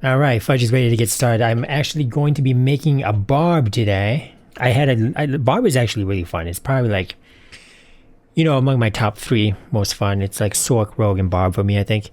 Alright, Fudge is ready to get started. I'm actually going to be making a barb today. Barb is actually really fun. It's probably like, among my top 3 most fun. It's like Sork, Rogue, and Barb for me, I think.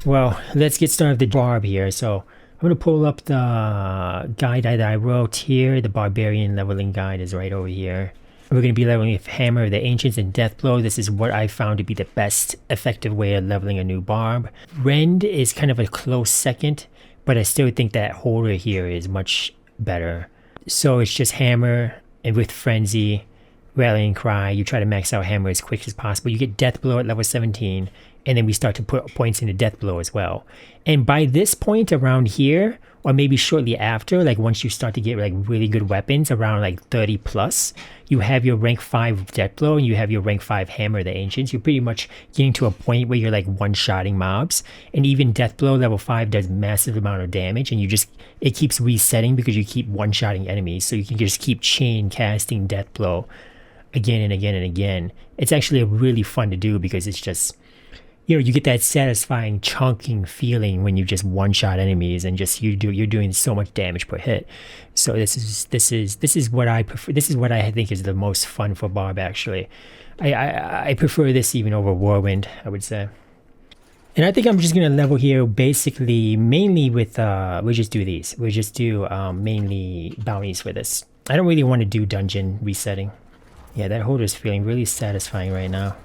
Well, let's get started with the barb here. So I'm going to pull up the guide that I wrote here. The Barbarian leveling guide is right over here. We're going to be leveling with Hammer of the Ancients and Deathblow. This is what I found to be the best effective way of leveling a new barb. Rend is kind of a close second, but I still think that HotA here is much better. So it's just Hammer and with Frenzy, Rallying Cry. You try to max out Hammer as quick as possible. You get Deathblow at level 17, and then we start to put points into Deathblow as well. And by this point around here, or maybe shortly after, like once you start to get like really good weapons around like 30 plus, you have your rank 5 Deathblow and you have your rank 5 Hammer of the Ancients. You're pretty much getting to a point where you're like one-shotting mobs, and even Deathblow level 5 does massive amount of damage, and it keeps resetting because you keep one-shotting enemies, so you can just keep chain casting Deathblow again and again and again. It's actually really fun to do because it's just, you get that satisfying chunking feeling when you just one-shot enemies and just you're doing so much damage per hit. So this is what I prefer. This is what I think is the most fun for Barb actually. I prefer this even over Whirlwind, I would say. And I think I'm just gonna level here basically mainly with we'll just do these. We'll just do mainly bounties for this. I don't really want to do dungeon resetting. Yeah, that HotA is feeling really satisfying right now.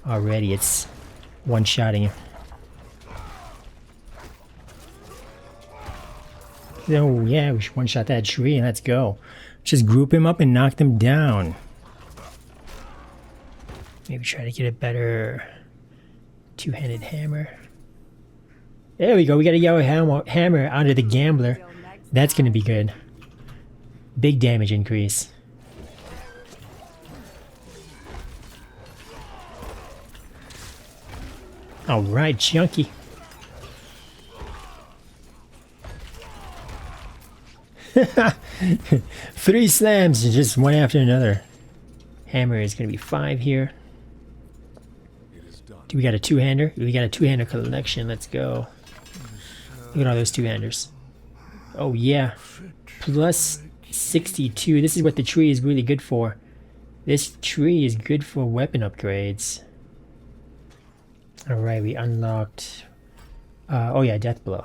Already it's one-shotting you. Oh yeah, we should one-shot that tree. Let's go. Just group him up and knock them down. Maybe try to get a better two-handed hammer. There we go. We got a yellow hammer out of the Gambler. That's going to be good. Big damage increase. Alright, chunky. Three slams, just one after another. Hammer is going to be 5 here. Do we got a two-hander? We got a two-hander collection. Let's go. Look at all those two-handers. Oh yeah. Plus 62. This is what the tree is really good for. This tree is good for weapon upgrades. Alright, we unlocked... oh yeah, Deathblow.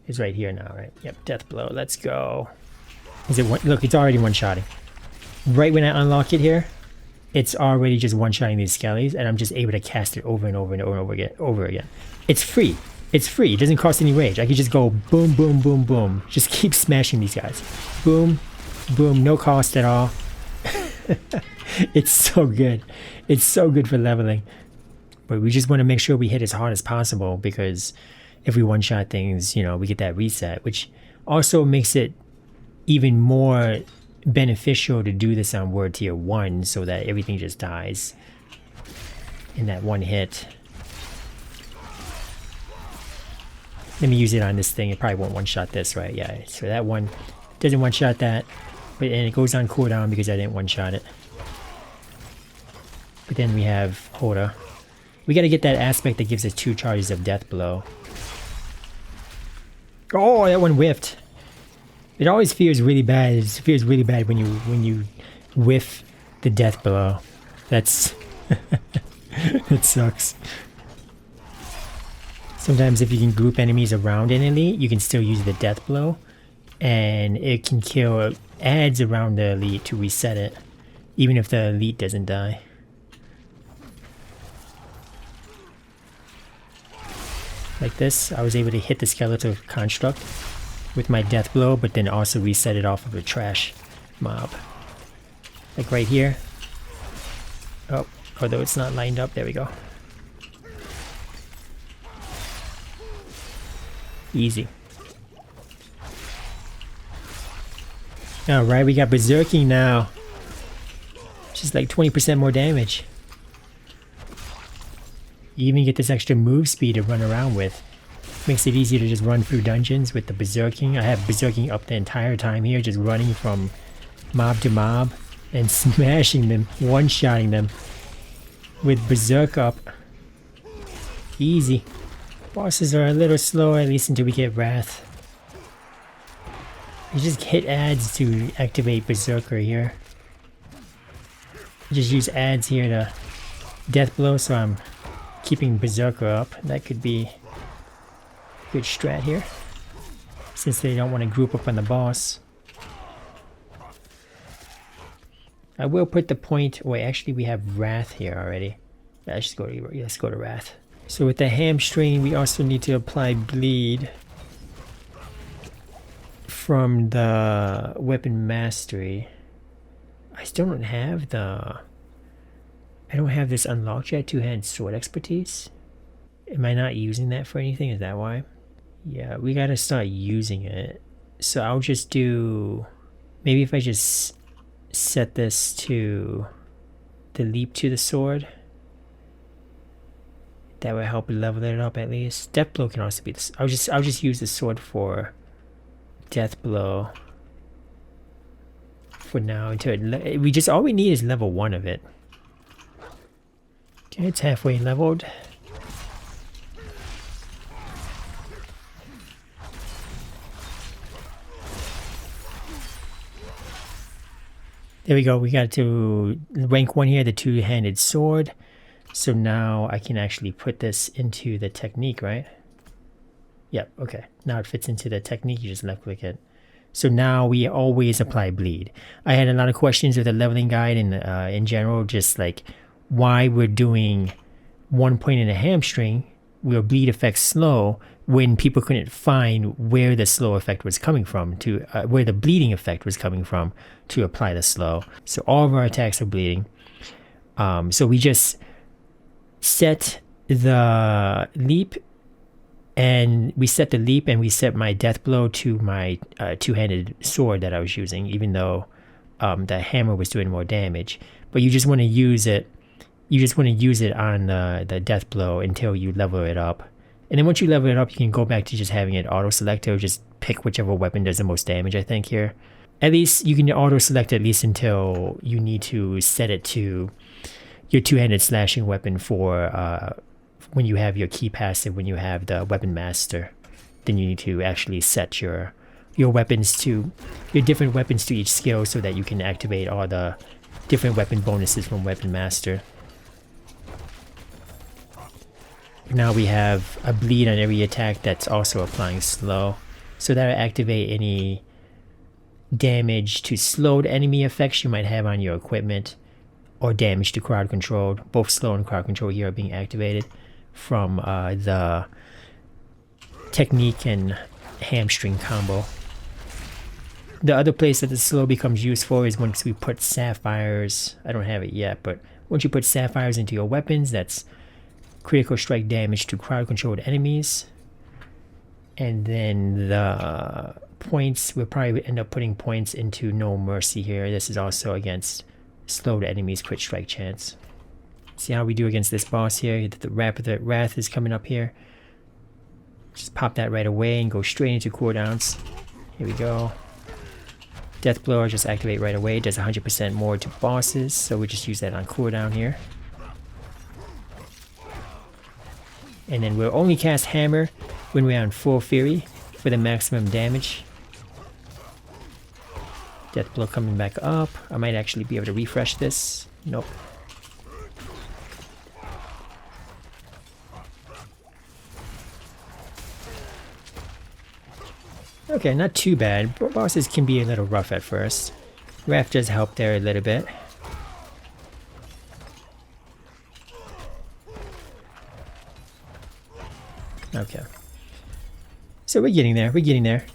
It's right here now, right? Yep, Deathblow. Let's go. Is it one? Look, it's already one-shotting. Right when I unlock it here, it's already just one-shotting these skellies, and I'm just able to cast it over and over and over again. It's free. It's free. It doesn't cost any rage. I can just go boom, boom, boom, boom. Just keep smashing these guys. Boom, boom, no cost at all. It's so good. It's so good for leveling. But we just want to make sure we hit as hard as possible, because if we one-shot things, we get that reset, which also makes it even more beneficial to do this on Word Tier 1 so that everything just dies in that one hit. Let me use it on this thing. It probably won't one-shot this, right? Yeah, so that one doesn't one-shot that, and it goes on cooldown because I didn't one-shot it. But then we have HotA. We gotta get that aspect that gives us 2 charges of Deathblow. Oh, that one whiffed. It always feels really bad. It feels really bad when you whiff the Deathblow. That's it sucks. Sometimes if you can group enemies around an elite, you can still use the Deathblow, and it can kill adds around the elite to reset it, even if the elite doesn't die. Like this, I was able to hit the skeletal construct with my Deathblow, but then also reset it off of a trash mob. Like right here. Oh, although it's not lined up, there we go. Easy. Alright, we got Berserking now. Just like 20% more damage. You even get this extra move speed to run around with. Makes it easier to just run through dungeons with the Berserking. I have Berserking up the entire time here, just running from mob to mob and smashing them, one-shotting them with Berserk up. Easy. Bosses are a little slower, at least until we get Wrath. You just hit ads to activate Berserker here. You just use ads here to death blow, so I'm keeping Berserker up. That could be a good strat here, since they don't want to group up on the boss. I will put the point. Wait, actually, we have Wrath here already. Let's go to Wrath. So with the hamstring, we also need to apply bleed from the weapon mastery. I still don't have the. I don't have this unlocked yet. Two-handed sword expertise. Am I not using that for anything? Is that why? Yeah, we gotta start using it. So I'll just do. Maybe if I just set this to the leap to the sword, that would help level it up at least. Death blow can also be this. I'll just use the sword for death blow for now until all we need is level 1 of it. Okay, it's halfway leveled. There we go. We got to rank 1 here, the two-handed sword. So now I can actually put this into the technique, right? Yep, okay. Now it fits into the technique. You just left click it. So now we always apply bleed. I had a lot of questions with the leveling guide and in general, just like why we're doing 1 point in a hamstring where bleed effect slow when people couldn't find where the slow effect was coming from, to where the bleeding effect was coming from to apply the slow. So all of our attacks are bleeding. So we just set the leap, and we set my death blow to my two-handed sword that I was using, even though the hammer was doing more damage. But you just want to use it. You just want to use it on the death blow until you level it up. And then once you level it up, you can go back to just having it auto-select or just pick whichever weapon does the most damage, I think, here. At least you can auto-select at least until you need to set it to your two-handed slashing weapon for when you have your key passive, when you have the weapon master. Then you need to actually set your weapons to, your different weapons to each skill so that you can activate all the different weapon bonuses from weapon master. Now we have a bleed on every attack that's also applying slow. So that'll activate any damage to slowed enemy effects you might have on your equipment, or damage to crowd controlled. Both slow and crowd control here are being activated from the technique and hamstring combo. The other place that the slow becomes useful is once we put sapphires. I don't have it yet, but once you put sapphires into your weapons, that's critical strike damage to crowd controlled enemies. And then the points, we'll probably end up putting points into No Mercy here. This is also against slowed enemies crit strike chance. See how we do against this boss here. The Wrath is coming up here. Just pop that right away and go straight into cooldowns. Here we go. Death blow, I just activate right away. It does 100% more to bosses, so we just use that on cooldown here. And then we'll only cast Hammer when we're on full Fury for the maximum damage. Death blow coming back up. I might actually be able to refresh this. Nope. Okay, not too bad. Bosses can be a little rough at first. Wrath does help there a little bit. Okay. So we're getting there. We're getting there.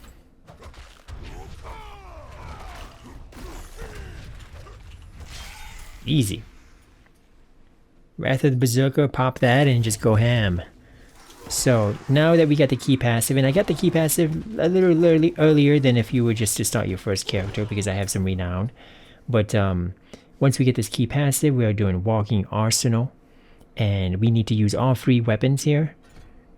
Easy. Wrath of the Berserker, pop that and just go ham. So now that we got the key passive, and I got the key passive a little earlier than if you were just to start your first character because I have some renown. But once we get this key passive, we are doing Walking Arsenal, and we need to use all 3 weapons here.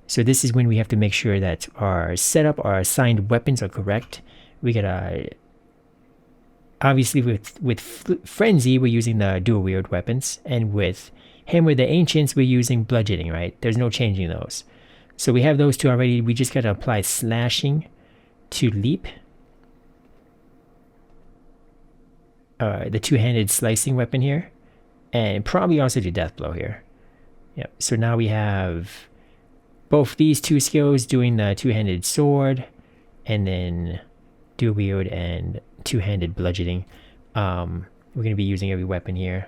So this is when we have to make sure that our setup, our assigned weapons are correct. We gotta, obviously with Frenzy, we're using the dual wield weapons, and with Hammer of the Ancients, we're using bludgeoning, right? There's no changing those. So we have those two already. We just got to apply slashing to leap. The two-handed slicing weapon here. And probably also do death blow here. Yep. So now we have both these two skills doing the two-handed sword. And then dual wield and two-handed bludgeoning. We're going to be using every weapon here.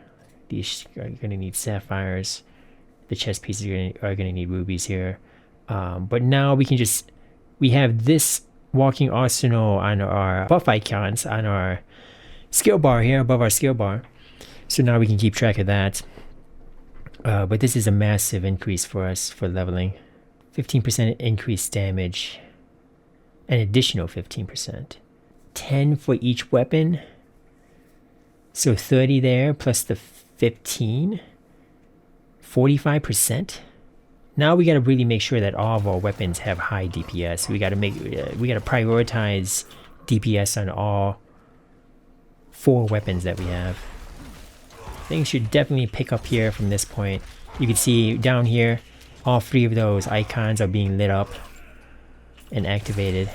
These are going to need sapphires. The chest pieces are going to need rubies here. But now we have this walking arsenal on our buff icons on our skill bar here, above our skill bar. So now we can keep track of that. But this is a massive increase for us for leveling. 15% increased damage. An additional 15%. 10 for each weapon. So 30 there plus the 15. 45%. Now we got to really make sure that all of our weapons have high DPS. We got to prioritize DPS on all 4 weapons that we have. Things should definitely pick up here from this point. You can see down here, all 3 of those icons are being lit up and activated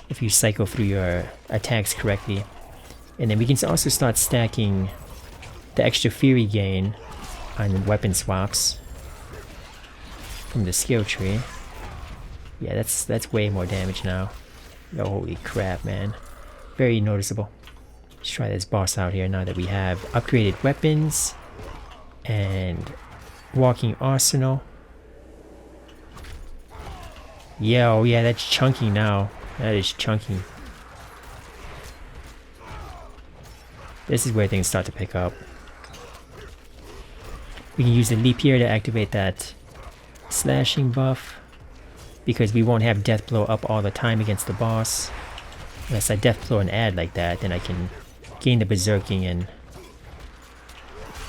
if you cycle through your attacks correctly. And then we can also start stacking the extra fury gain on weapon swaps from the skill tree. Yeah, that's way more damage now. Oh, holy crap, man. Very noticeable. Let's try this boss out here now that we have upgraded weapons and walking arsenal. Yeah, oh yeah, that's chunky now. That is chunky. This is where things start to pick up. We can use the leap here to activate that slashing buff, because we won't have death blow up all the time against the boss. Unless I death blow and add like that, then I can gain the berserking and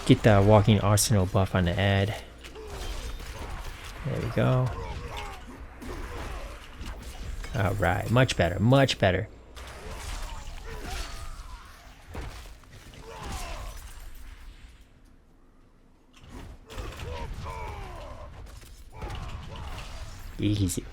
get the walking arsenal buff on the add. There we go. Alright, much better, much better. Easy.